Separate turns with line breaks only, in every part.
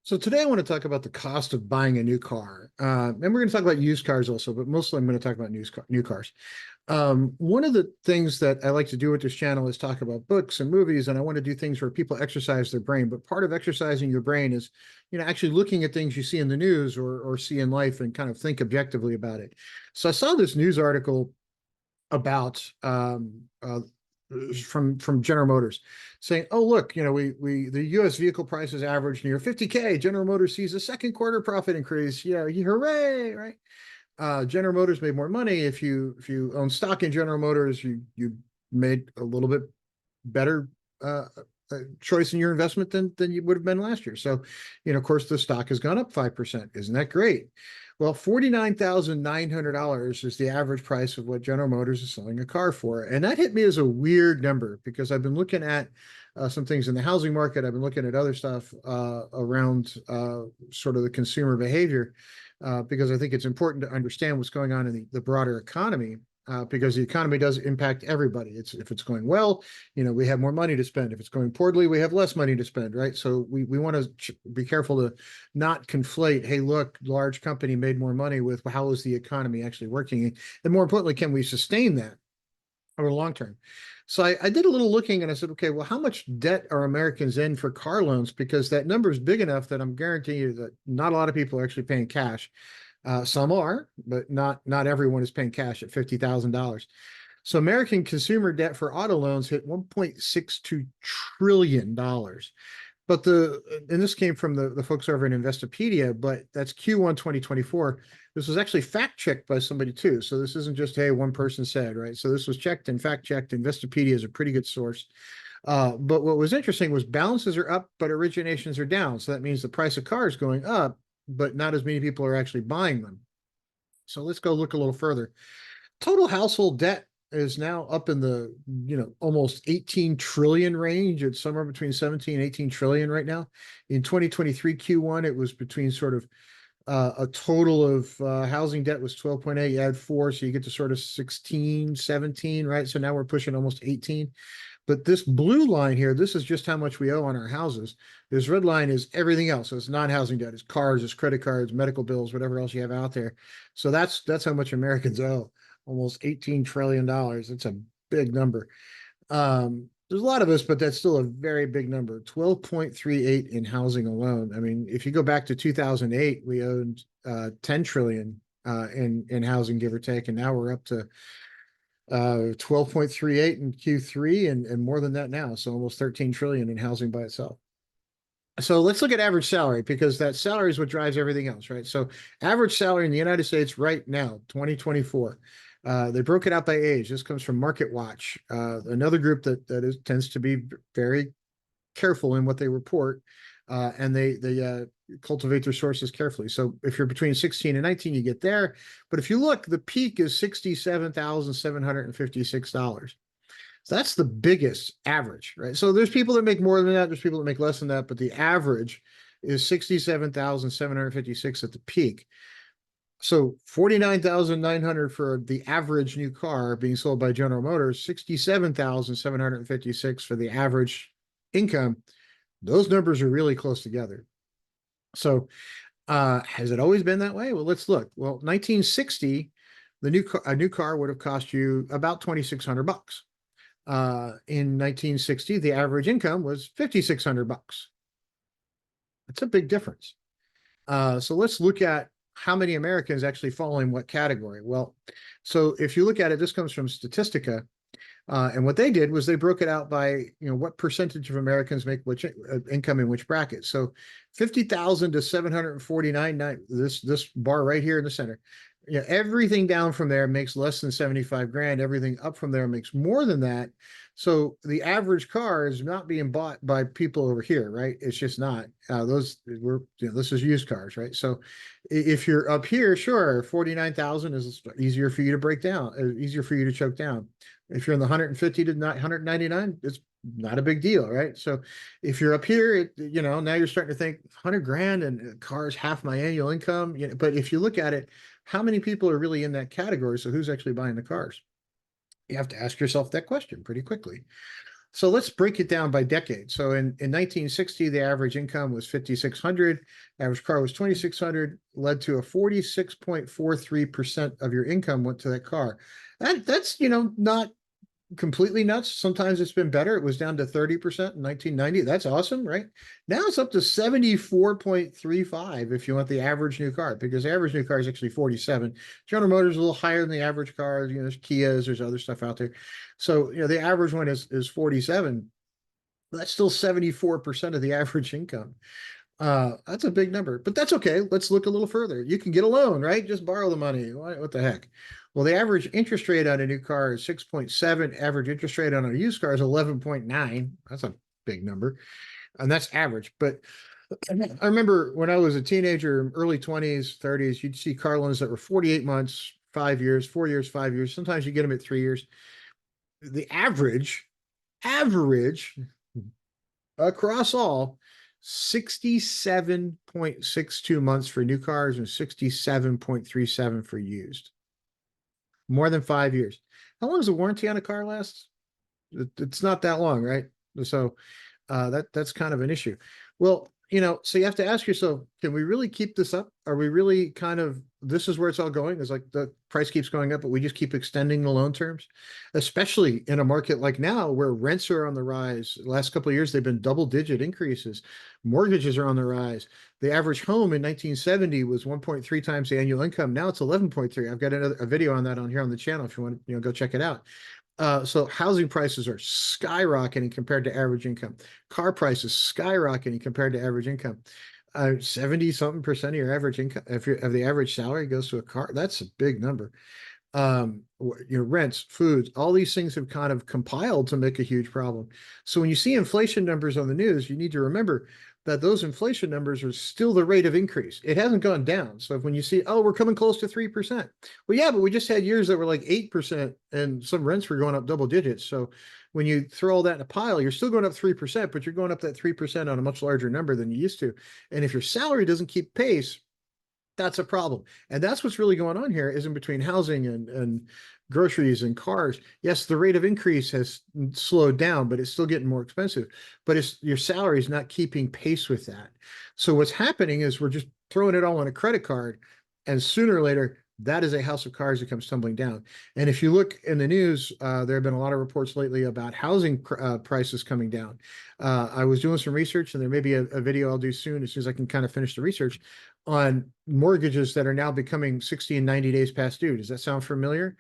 So today I want to talk about the cost of buying a new car. And we're going to talk about used cars also, but mostly I'm going to talk about new cars. One of the things that I like to do with this channel is talk about books and movies, and I want to do things where people exercise their brain. But part of exercising your brain is, actually looking at things you see in the news or see in life and kind of think objectively about it. So I saw this news article about from General Motors saying, "Oh, look, we the U.S. vehicle prices average near 50K. General Motors sees a second quarter profit increase. Yeah, hooray!" Right? General Motors made more money. If you own stock in General Motors, you made a little bit better uh, choice in your investment than you would have been last year. So, of course, the stock has gone up 5%. Isn't that great? Well, $49,900 is the average price of what General Motors is selling a car for. And that hit me as a weird number because I've been looking at some things in the housing market. I've been looking at other stuff around sort of the consumer behavior because I think it's important to understand what's going on in the broader economy. Because the economy does impact everybody. If it's going well, we have more money to spend. If it's going poorly, we have less money to spend, right? So we want to be careful to not conflate, hey, look, large company made more money with how is the economy actually working? And more importantly, can we sustain that over the long term? So I did a little looking and I said, okay, well, how much debt are Americans in for car loans? Because that number is big enough that I'm guaranteeing you that not a lot of people are actually paying cash. Some are, but not everyone is paying cash at $50,000. So American consumer debt for auto loans hit $1.62 trillion. But and this came from the folks over in Investopedia, but that's Q1 2024. This was actually fact checked by somebody too. So this isn't just, hey, one person said, right? So this was checked and fact checked. Investopedia is a pretty good source. But what was interesting was balances are up, but originations are down. So that means the price of cars going up, but not as many people are actually buying them. So let's go look a little further. Total household debt is now up in the, almost 18 trillion range. It's somewhere between 17 and 18 trillion right now. In 2023 Q1, it was between sort of a total of housing debt was 12.8. You add 4, so you get to sort of 16, 17, right? So now we're pushing almost 18. But this blue line here, this is just how much we owe on our houses. This red line is everything else. So it's non-housing debt, it's cars, it's credit cards, medical bills, whatever else you have out there. So that's how much Americans owe, almost $18 trillion. That's a big number. There's a lot of us, but that's still a very big number. 12.38 in housing alone. I mean, if you go back to 2008, we owned 10 trillion in housing, give or take, and now we're up to 12.38 in Q3 and more than that now. So almost 13 trillion in housing by itself. So let's look at average salary because that salary is what drives everything else, right? So average salary in the United States right now, 2024. They broke it out by age. This comes from Market Watch, another group that tends to be very careful in what they report, and they cultivate their sources carefully. So if you're between 16 and 19, you get there. But if you look, the peak is $67,756. So that's the biggest average, right? So there's people that make more than that. There's people that make less than that, but the average is 67,756 at the peak. So 49,900 for the average new car being sold by General Motors, 67,756 for the average income. Those numbers are really close together. So has it always been that way? Well, let's look. Well, 1960, a new car would have cost you about $2,600. In 1960, the average income was $5,600. That's a big difference. So let's look at how many Americans actually fall in what category. Well, so if you look at it, this comes from Statistica. And what they did was they broke it out by, what percentage of Americans make which income in which bracket. So 50,000 to 749, this bar right here in the center. Everything down from there makes less than 75 grand. Everything up from there makes more than that. So the average car is not being bought by people over here, right? It's just not. This is used cars, right? So if you're up here, sure, 49,000 is easier for you to break down, easier for you to choke down. If you're in the 150 to 199, it's not a big deal, right? So if you're up here, now you're starting to think 100 grand and a car is half my annual income. But if you look at it, how many people are really in that category? So who's actually buying the cars? You have to ask yourself that question pretty quickly. So let's break it down by decade. So in 1960, the average income was 5,600, average car was 2,600, led to a 46.43% of your income went to that car. That's, not completely nuts. Sometimes it's been better. It was down to 30% in 1990. That's awesome, right? Now it's up to 74.35 if you want the average new car, because the average new car is actually 47. General Motors is a little higher than the average car. There's Kias, there's other stuff out there. So, the average one is 47. That's still 74% of the average income. That's a big number, but that's okay. Let's look a little further. You can get a loan, right? Just borrow the money. What the heck? Well, the average interest rate on a new car is 6.7. Average interest rate on a used car is 11.9. That's a big number. And that's average. But I remember when I was a teenager, early 20s, 30s, you'd see car loans that were 48 months, 5 years, 4 years, 5 years. Sometimes you get them at 3 years. The average across all 67.62 months for new cars and 67.37 for used. More than 5 years. How long does the warranty on a car last? It's not that long, right? So that's kind of an issue. Well, so you have to ask yourself, can we really keep this up? Are we really this is where it's all going? Is like the price keeps going up, but we just keep extending the loan terms, especially in a market like now where rents are on the rise. The last couple of years, they've been double-digit increases. Mortgages are on the rise. The average home in 1970 was 1.3 times the annual income. Now it's 11.3. I've got a video on that on here on the channel if you want to, go check it out. So housing prices are skyrocketing compared to average income. Car prices skyrocketing compared to average income. 70 something percent of your average income, if the average salary goes to a car, that's a big number. Rents, foods, all these things have kind of compiled to make a huge problem. So when you see inflation numbers on the news, you need to remember that those inflation numbers are still the rate of increase. It hasn't gone down. So when you see, oh, we're coming close to 3%. Well, yeah, but we just had years that were like 8% and some rents were going up double digits. So when you throw all that in a pile, you're still going up 3%, but you're going up that 3% on a much larger number than you used to. And if your salary doesn't keep pace, that's a problem. And that's what's really going on here is in between housing and groceries and cars. Yes, the rate of increase has slowed down, but it's still getting more expensive. But your salary is not keeping pace with that. So what's happening is we're just throwing it all on a credit card, and sooner or later, that is a house of cards that comes tumbling down. And if you look in the news, there have been a lot of reports lately about housing prices coming down. I was doing some research, and there may be a video I'll do soon as I can kind of finish the research on mortgages that are now becoming 60 and 90 days past due. Does that sound familiar?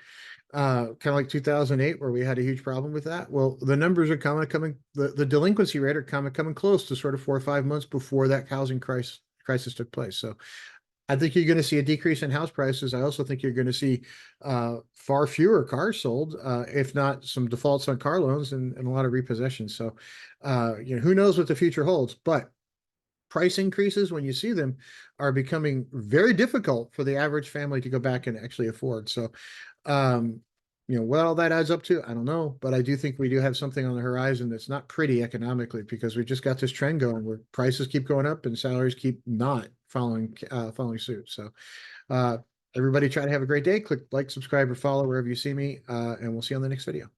Kind of like 2008, where we had a huge problem with that. Well, the numbers are coming, the delinquency rate are coming close to sort of 4 or 5 months before that housing crisis took place. So I think you're going to see a decrease in house prices. I also think you're going to see far fewer cars sold, if not some defaults on car loans and a lot of repossessions. So, who knows what the future holds, but price increases, when you see them, are becoming very difficult for the average family to go back and actually afford. So, what all that adds up to, I don't know, but I do think we do have something on the horizon that's not pretty economically, because we've just got this trend going where prices keep going up and salaries keep not following suit. So, everybody try to have a great day. Click like, subscribe, or follow wherever you see me, and we'll see you on the next video.